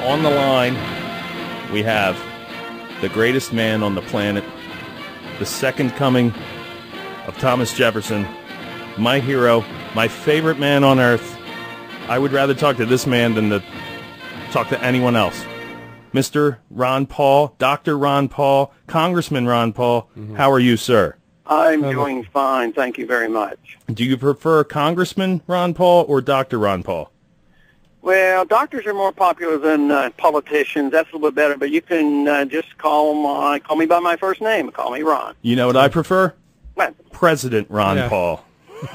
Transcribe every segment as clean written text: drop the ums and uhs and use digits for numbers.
On the line, we have the greatest man on the planet, the second coming of Thomas Jefferson, my hero, my favorite man on earth. I would rather talk to this man than to talk to anyone else. Mr. Ron Paul, Dr. Ron Paul, Congressman Ron Paul, how are you, sir? I'm doing fine, thank you very much. Do you prefer Congressman Ron Paul or Dr. Ron Paul? Well, doctors are more popular than politicians. That's a little bit better, but you can just call me by my first name. Call me Ron. You know what I prefer? What? President Ron Paul.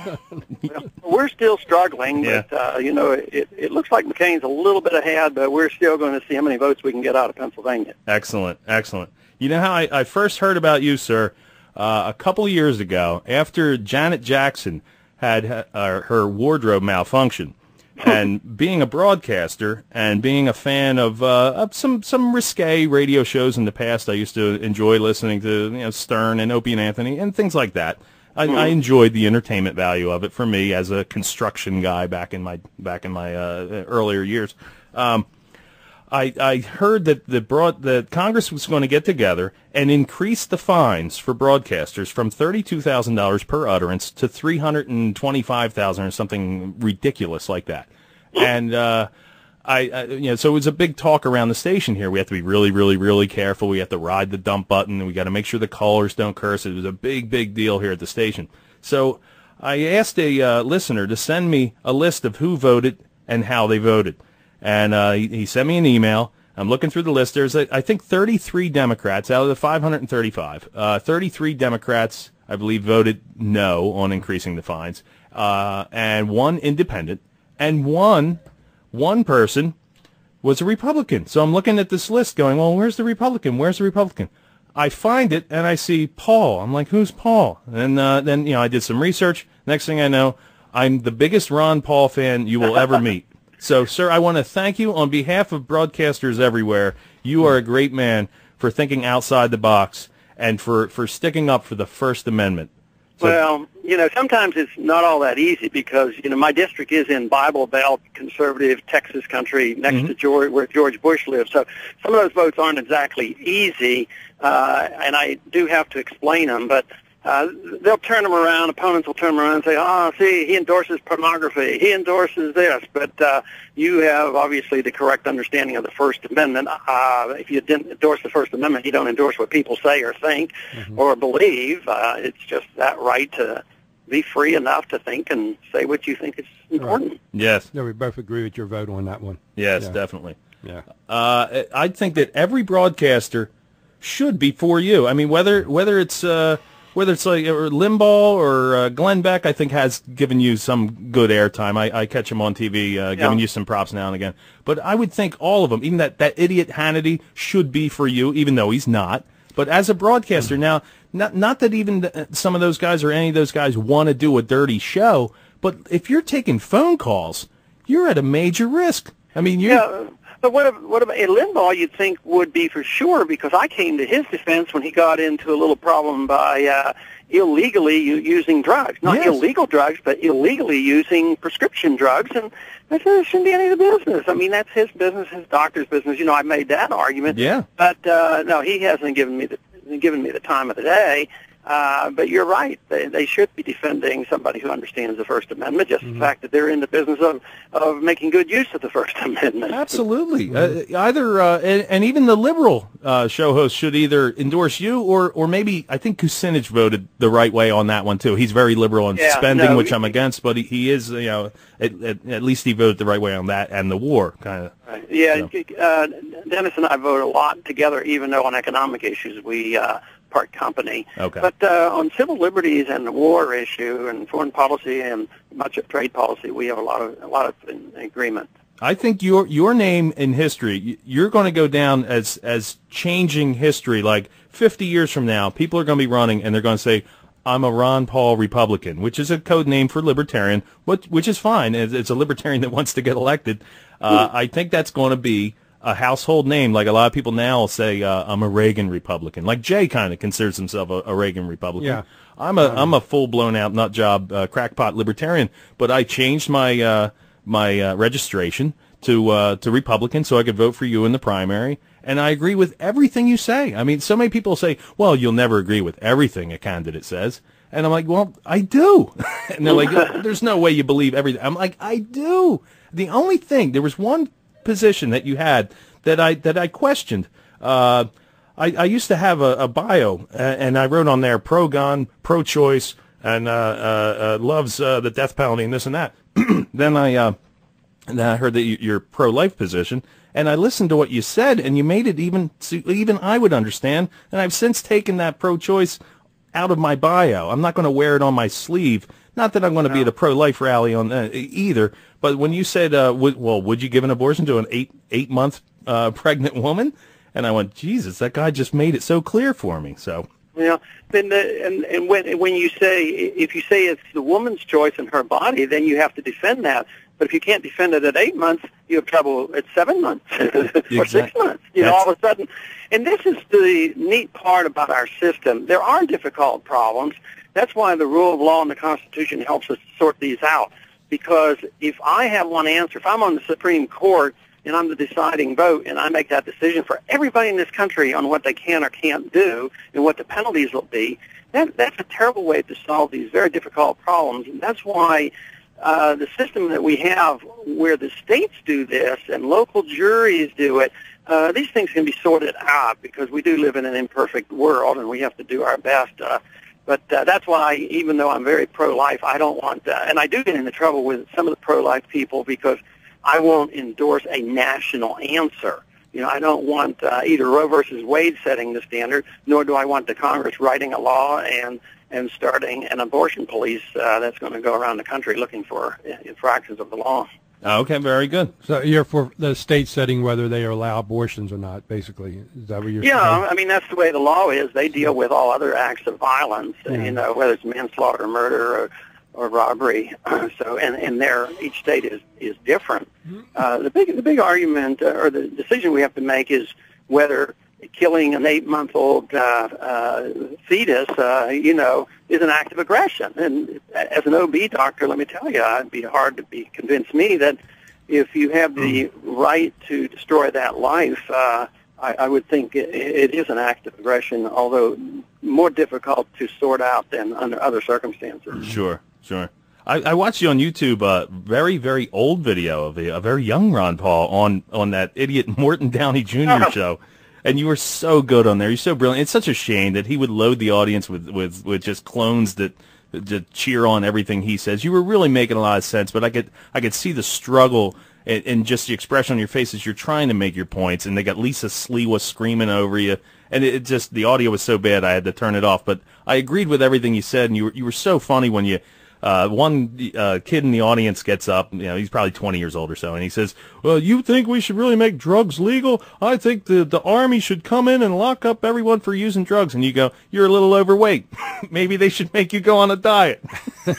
Well, we're still struggling, but, you know, it looks like McCain's a little bit ahead, but we're still going to see how many votes we can get out of Pennsylvania. Excellent, excellent. You know how I first heard about you, sir, a couple of years ago after Janet Jackson had her wardrobe malfunction. And being a broadcaster and being a fan of some risque radio shows in the past, I used to enjoy listening to Stern and Opie and Anthony and things like that. I enjoyed the entertainment value of it for me as a construction guy back in my earlier years. I heard that Congress was going to get together and increase the fines for broadcasters from $32,000 per utterance to $325,000 or something ridiculous like that. And so it was a big talk around the station here. We have to be really, really, really careful. We have to ride the dump button. We got to make sure the callers don't curse. It was a big, big deal here at the station. So I asked a listener to send me a list of who voted and how they voted. And he sent me an email. I'm looking through the list. There's, I think, 33 Democrats out of the 535. 33 Democrats, I believe, voted no on increasing the fines, and one independent, and one person was a Republican. So I'm looking at this list going, well, where's the Republican? Where's the Republican? I find it, and I see Paul. I'm like, who's Paul? And then I did some research. Next thing I know, I'm the biggest Ron Paul fan you will ever meet. So, sir, I want to thank you on behalf of broadcasters everywhere. You are a great man for thinking outside the box and for sticking up for the First Amendment. So, well, sometimes it's not all that easy because, my district is in Bible Belt, conservative Texas country next to where George Bush lives. So some of those votes aren't exactly easy, and I do have to explain them, but they'll turn them around. Opponents will turn them around and say, see, he endorses pornography. He endorses this. But you have, obviously, the correct understanding of the First Amendment. If you didn't endorse the First Amendment, you don't endorse what people say or think or believe. It's just that right to be free enough to think and say what you think is important. Right. Yes. Yeah, we both agree with your vote on that one. Yes, definitely. Yeah. I think that every broadcaster should be for you. I mean, whether it's like Limbaugh or Glenn Beck, I think has given you some good airtime. I catch him on TV, giving you some props now and again. But I would think all of them, even that idiot Hannity, should be for you, even though he's not. But as a broadcaster now, not that even some of those guys or any of those guys want to do a dirty show, but if you're taking phone calls, you're at a major risk. I mean, But what about Limbaugh? You'd think would be for sure, because I came to his defense when he got into a little problem by illegally using drugs, not illegal drugs, but illegally using prescription drugs, and I said there shouldn't be any of the business. I mean, that's his business, his doctor's business. I made that argument. Yeah. But no, he hasn't given me the time of the day. But you're right. They should be defending somebody who understands the First Amendment, just the fact that they're in the business of making good use of the First Amendment. Absolutely. And even the liberal show host should either endorse you or maybe, I think Kucinich voted the right way on that one, too. He's very liberal on spending, which I'm against, but he is, at least he voted the right way on that and the war, kind of. Right. Yeah, Dennis and I vote a lot together, even though on economic issues we part company. Okay. But on civil liberties and the war issue and foreign policy and much of trade policy, we have a lot of agreement. I think your name in history, you're going to go down as changing history. Like 50 years from now, people are going to be running and they're going to say, I'm a Ron Paul Republican, which is a code name for Libertarian, which is fine. It's a Libertarian that wants to get elected. I think that's going to be a household name. Like a lot of people now will say, I'm a Reagan Republican. Like Jay kind of considers himself a Reagan Republican. Yeah. I'm a full blown out nut job crackpot Libertarian, but I changed my registration to Republicans so I could vote for you in the primary. And I agree with everything you say. I mean, so many people say, well, you'll never agree with everything a candidate says. And I'm like, well, I do. And they're like, there's no way you believe everything. I'm like, I do. The only thing, there was one position that you had that I questioned. I used to have a bio, and I wrote on there pro-gun, pro-choice, and loves the death penalty and this and that. Then I heard that your pro-life position, and I listened to what you said, and you made it even I would understand. And I've since taken that pro-choice out of my bio. I'm not going to wear it on my sleeve. Not that I'm going to be at a pro-life rally on either. But when you said, would you give an abortion to an eight-month pregnant woman? And I went, Jesus, that guy just made it so clear for me. So. Yeah, and when you say, if you say it's the woman's choice in her body, then you have to defend that. But if you can't defend it at 8 months, you have trouble at 7 months or 6 months. You know, all of a sudden. And this is the neat part about our system. There are difficult problems. That's why the rule of law and the Constitution helps us sort these out. Because if I have one answer, if I'm on the Supreme Court and I'm the deciding vote and I make that decision for everybody in this country on what they can or can't do and what the penalties will be, that's a terrible way to solve these very difficult problems. And that's why the system that we have where the states do this and local juries do it, these things can be sorted out because we do live in an imperfect world and we have to do our best. But that's why, even though I'm very pro-life, I don't want, and I do get into trouble with some of the pro-life people because I won't endorse a national answer. You know, I don't want either Roe versus Wade setting the standard, nor do I want the Congress writing a law and starting an abortion police that's going to go around the country looking for infractions of the law. Okay, very good. So you're for the state setting whether they allow abortions or not, basically. Is that what you're saying? Yeah, I mean, that's the way the law is. They deal with all other acts of violence, you know, whether it's manslaughter, murder, or robbery. So, and each state is different. The big argument or the decision we have to make is whether killing an 8-month-old fetus, you know, is an act of aggression. And as an OB doctor, let me tell you, it'd be hard to convince me that if you have the right to destroy that life, I would think it is an act of aggression, although more difficult to sort out than under other circumstances. Sure. I watched you on YouTube, very, very old video of a very young Ron Paul on that idiot Morton Downey Jr. show. And you were so good on there. You're so brilliant. It's such a shame that he would load the audience with just clones that cheer on everything he says. You were really making a lot of sense, but I could see the struggle and just the expression on your face as you're trying to make your points. And they got Lisa Sliwa screaming over you, and it just the audio was so bad I had to turn it off. But I agreed with everything you said, and you were so funny when you. One kid in the audience gets up, you know, he's probably 20 years old or so, and he says, well, you think we should really make drugs legal? I think the Army should come in and lock up everyone for using drugs. And you go, you're a little overweight. Maybe they should make you go on a diet. Then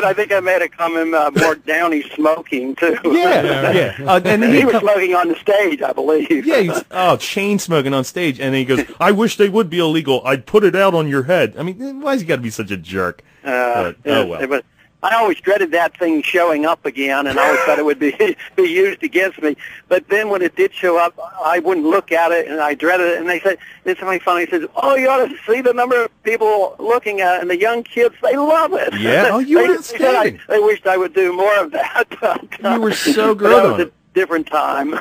I think I made a comment more Downey smoking, too. Yeah. And he was smoking on the stage, I believe. Yeah, chain smoking on stage. And then he goes, I wish they would be illegal. I'd put it out on your head. I mean, why's he got to be such a jerk? Oh, well. I always dreaded that thing showing up again, and I always thought it would be used against me. But then when it did show up, I wouldn't look at it, and I dreaded it. And they said, then somebody finally says, oh, you ought to see the number of people looking at it, and the young kids, they love it. Yeah, you were outstanding. They wished I would do more of that. You were so good on it. It was a different time.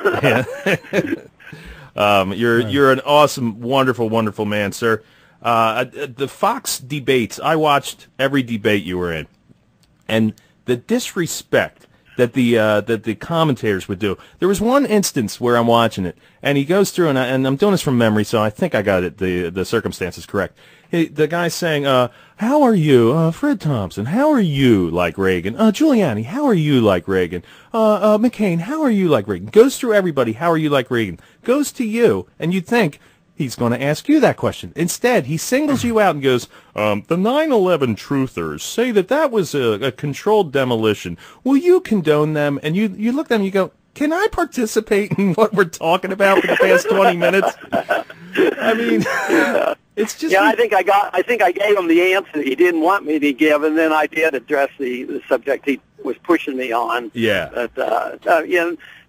Yeah. You're an awesome, wonderful, wonderful man, sir. The Fox debates, I watched every debate you were in. And the disrespect that the commentators would do. There was one instance where I'm watching it, and he goes through, and I'm doing this from memory, so I think I got it the circumstances correct. The guy's saying, how are you, Fred Thompson? How are you like Reagan? Giuliani, how are you like Reagan? McCain, how are you like Reagan? Goes through everybody, how are you like Reagan? Goes to you, and you'd think he's going to ask you that question. Instead, he singles you out and goes, the 9/11 truthers say that was a controlled demolition. Will you condone them? And you look at them and you go, can I participate in what we're talking about for the past 20 minutes? I mean, it's just... Yeah, I think I gave him the answer he didn't want me to give, and then I did address the subject he was pushing me on. Yeah. But,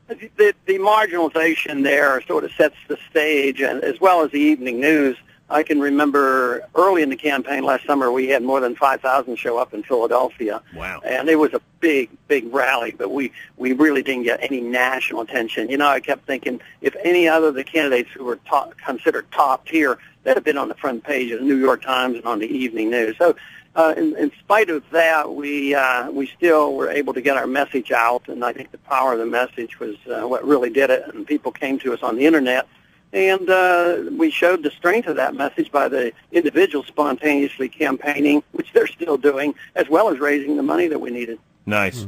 the marginalization there sort of sets the stage, and as well as the evening news. I can remember early in the campaign last summer, we had more than 5,000 show up in Philadelphia. Wow. And it was a big rally, but we really didn't get any national attention. You know, I kept thinking, if any other of the candidates who were considered top tier, they'd have been on the front page of the New York Times and on the evening news. So in spite of that, we still were able to get our message out, and I think the power of the message was what really did it, and people came to us on the Internet. And we showed the strength of that message by the individuals spontaneously campaigning, which they're still doing, as well as raising the money that we needed. Nice.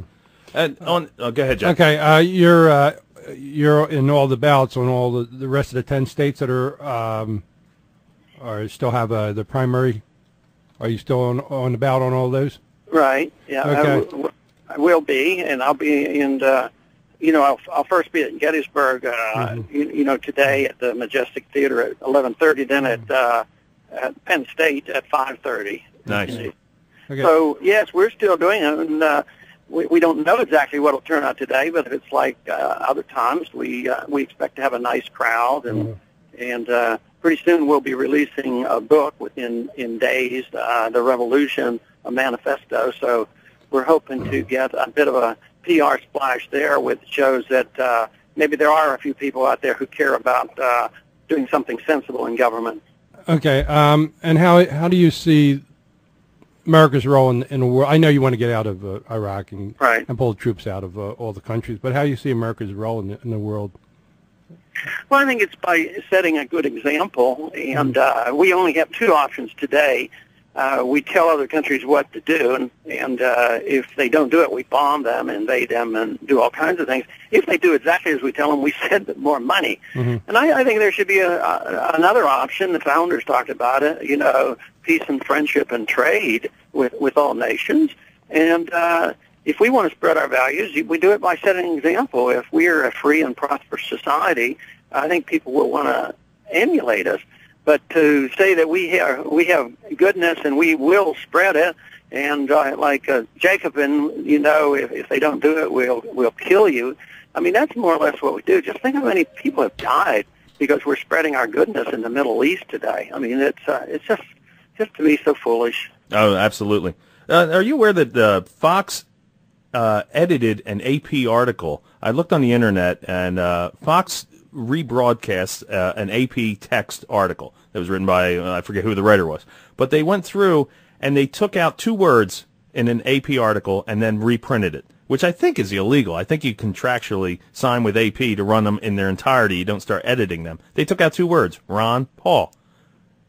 And go ahead, Jack. Okay, you're in all the ballots on all the rest of the 10 states that are still have the primary. Are you still on the ballot on all those? Right. Yeah. Okay. I will be, and I'll be in. I'll first be at Gettysburg, today at the Majestic Theater at 11:30, then at Penn State at 5:30. Nice. Okay. So, yes, we're still doing it, and we don't know exactly what will turn out today, but if it's like other times, we expect to have a nice crowd, and pretty soon we'll be releasing a book in days, The Revolution, a manifesto, so we're hoping to get a bit of a PR splash there, which shows that maybe there are a few people out there who care about doing something sensible in government. Okay, and how do you see America's role in the world? I know you want to get out of Iraq and pull the troops out of all the countries, but how do you see America's role in the world? Well, I think it's by setting a good example, and we only have two options today. We tell other countries what to do, and if they don't do it, we bomb them, invade them, and do all kinds of things. If they do exactly as we tell them, we send them more money. And I think there should be another option. The founders talked about it, peace and friendship and trade with all nations. And if we want to spread our values, we do it by setting an example. If we are a free and prosperous society, I think people will want to emulate us. But to say that we have goodness and we will spread it, and like Jacobin, if they don't do it, we'll kill you. I mean, that's more or less what we do. Just think how many people have died because we're spreading our goodness in the Middle East today. I mean, it's just to me so foolish. Oh, absolutely. Are you aware that Fox edited an AP article? I looked on the Internet, and Fox rebroadcast an AP text article that was written by, I forget who the writer was, but they went through and they took out two words in an AP article and then reprinted it, which I think is illegal. I think you contractually sign with AP to run them in their entirety. You don't start editing them. They took out two words, Ron Paul.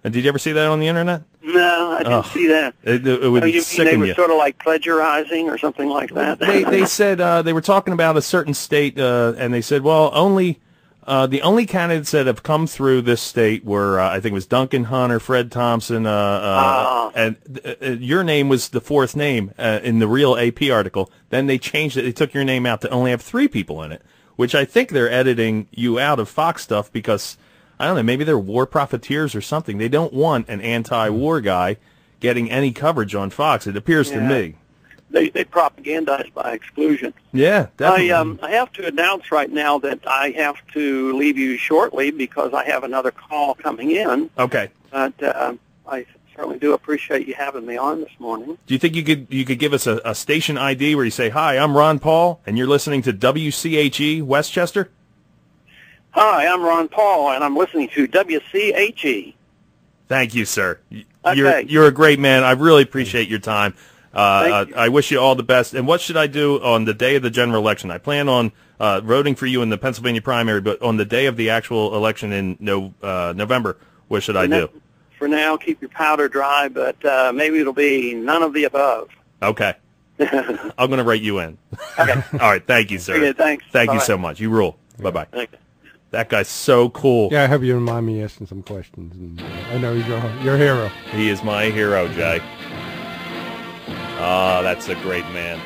And did you ever see that on the Internet? No, I didn't see that. It would sicken you. They were sort of like plagiarizing or something like that? They said they were talking about a certain state, and they said, well, the only candidates that have come through this state were, I think it was Duncan Hunter, Fred Thompson, and your name was the fourth name in the real AP article. Then they changed it. They took your name out to only have 3 people in it, which I think they're editing you out of Fox stuff because, I don't know, maybe they're war profiteers or something. They don't want an anti-war guy getting any coverage on Fox, it appears to me. They propagandize by exclusion. Yeah, definitely. I have to announce right now that I have to leave you shortly because I have another call coming in. Okay. But I certainly do appreciate you having me on this morning. Do you think you could give us a station ID where you say, "Hi, I'm Ron Paul, and you're listening to WCHE Westchester"? Hi, I'm Ron Paul, and I'm listening to WCHE. Thank you, sir. Okay. You're a great man. I really appreciate your time. Thank you. I wish you all the best. And what should I do on the day of the general election? I plan on voting for you in the Pennsylvania primary, but on the day of the actual election in November, what should I do? For now, keep your powder dry, but maybe it'll be none of the above. Okay. I'm going to write you in. Okay. All right. Thank you, sir. Okay, thanks. Thank you Bye-bye. so much. You rule. Bye-bye. Okay. That guy's so cool. Yeah, I hope you don't mind me asking some questions. And, I know he's your hero. He is my hero, Jay. Oh, that's a great man.